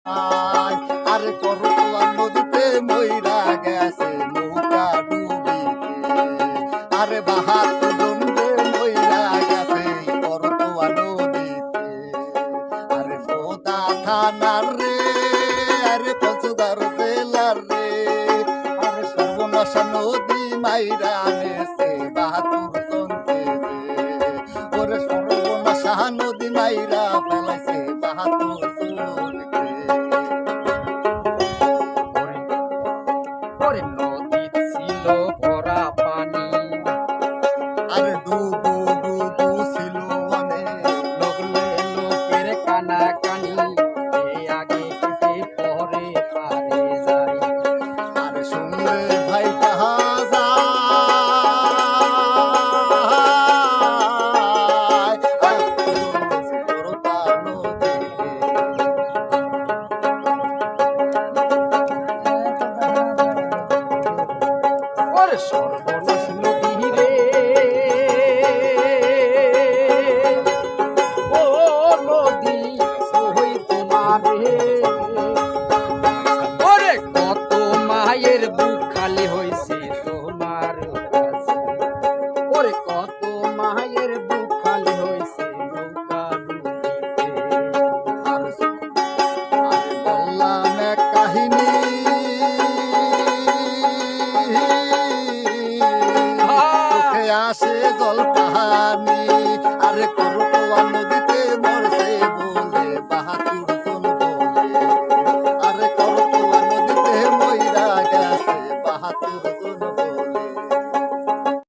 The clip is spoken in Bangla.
আরে করতোয়া নদীতে মইরা গেছে নৌকা ডুবিতে। আরে ৭২ জন রে মইরা গেছে করতোয়া নদীতে। আরে বোদা থানার রে, আরে পঞ্চগড় জেলার রে, আরে সর্বনাশা নদী মাইরা নেছে ৭২ জনকে রে। ওরে সর্বনাশা নদী মাইরা ফেলাইছে ৭২ জনকে। ওরে নদী ছিল ভরা পানি, আরে ডুবু ডুবু ছিল অনেক। লগলে লোকের কানাকানি, কে আগে কে পরে পারে যায়। আরে শুনলে ভাই কাহা যায়। করতা নদীতে। ওরে সর্বনাশ নদী রে, ও নদী সই তোমারে। ওরে কত মায়ের বুক খালি হইছে তোমার কাছে। ওরে কত মায়ের বুক খালি হইছে নৌকা ডুবিতে। আরে বললাম এক কাহিনী। চোখে আসে জল পাহাড়।